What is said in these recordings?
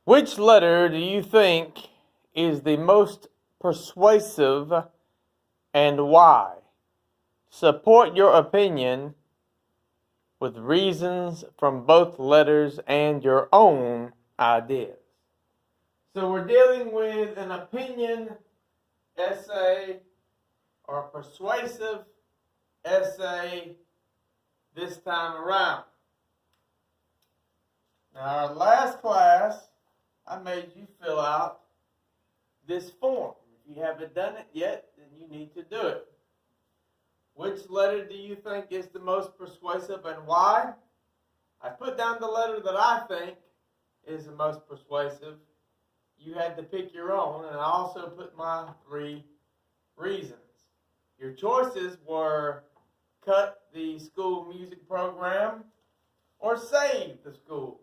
Which letter do you think is the most persuasive and why? Support your opinion with reasons from both letters and your own ideas. So we're dealing with an opinion essay or a persuasive essay this time around. Now, our last class, I made you fill out this form. If you haven't done it yet, then you need to do it. Which letter do you think is the most persuasive and why? I put down the letter that I think is the most persuasive. You had to pick your own, and I also put my 3 reasons. Your choices were cut the school music program or save the school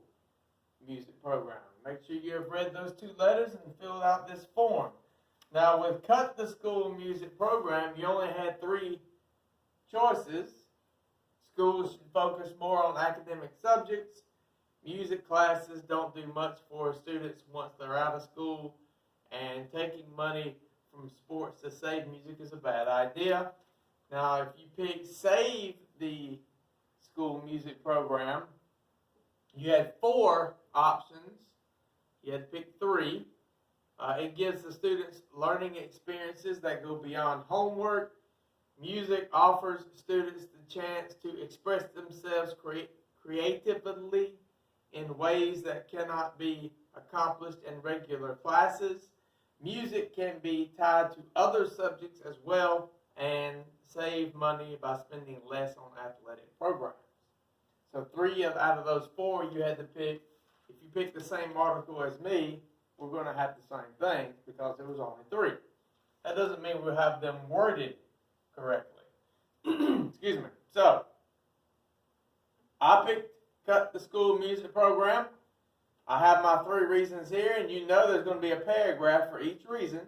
music program. Make sure you have read those 2 letters and filled out this form. Now, with cut the school music program, you only had 3 choices. Schools should focus more on academic subjects. Music classes don't do much for students once they're out of school. And taking money from sports to save music is a bad idea. Now, if you pick save the school music program, you had 4 options. You had to pick 3. It gives the students learning experiences that go beyond homework. Music offers students the chance to express themselves creatively in ways that cannot be accomplished in regular classes. Music can be tied to other subjects as well and save money by spending less on athletic programs. So 3 out of those 4 you had to pick. If you pick the same article as me, we're going to have the same thing because there was only 3. That doesn't mean we'll have them worded correctly. Excuse me. So, I picked cut the school music program. I have my 3 reasons here, and you know there's going to be a paragraph for each reason.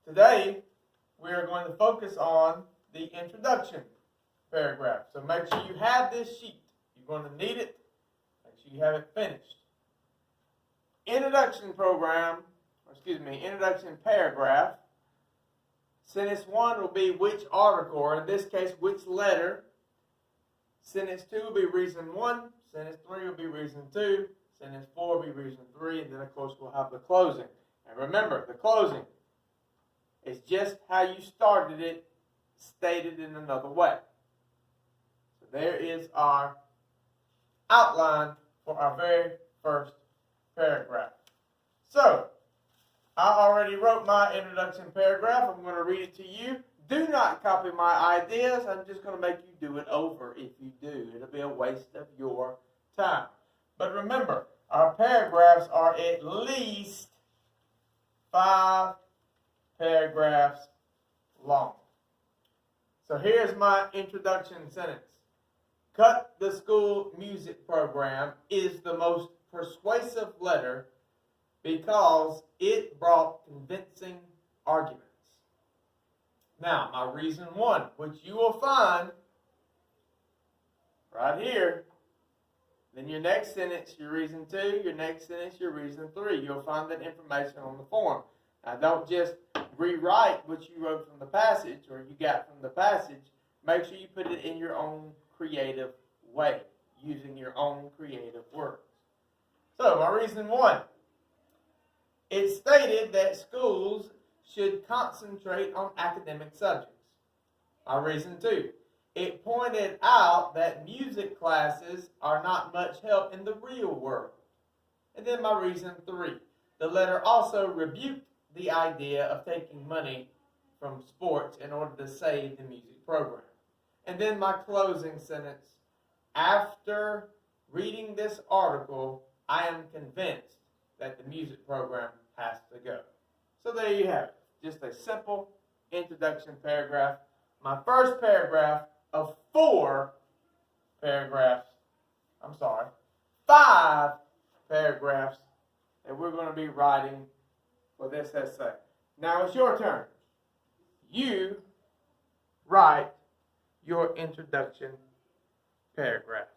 Today, we are going to focus on the introduction paragraph. So make sure you have this sheet. You're going to need it. Make sure you have it finished. Introduction paragraph. Sentence 1 will be which article, or in this case, which letter. Sentence 2 will be reason 1. Sentence 3 will be reason 2. Sentence 4 will be reason 3. And then, of course, we'll have the closing. And remember, the closing is just how you started it, stated in another way. So there is our outline for our very first paragraph. So, I already wrote my introduction paragraph. I'm going to read it to you. Do not copy my ideas. I'm just going to make you do it over if you do. It'll be a waste of your time. But remember, our paragraphs are at least 5 paragraphs long. So here's my introduction sentence. Cut the school music program is the most persuasive letter because it brought convincing arguments. Now, my reason 1, which you will find right here. Then your next sentence, your reason 2. Your next sentence, your reason 3. You'll find that information on the form. Now, don't just rewrite what you wrote from the passage or you got from the passage. Make sure you put it in your own creative way, using your own creative words. So, my reason 1. It stated that schools should concentrate on academic subjects. My reason 2. It pointed out that music classes are not much help in the real world. And then my reason 3. The letter also rebuked the idea of taking money from sports in order to save the music program. And then my closing sentence. After reading this article, I am convinced that the music program has to go. So there you have it. Just a simple introduction paragraph. My first paragraph of 5 paragraphs that we're going to be writing for this essay. Now it's your turn. You write your introduction paragraph.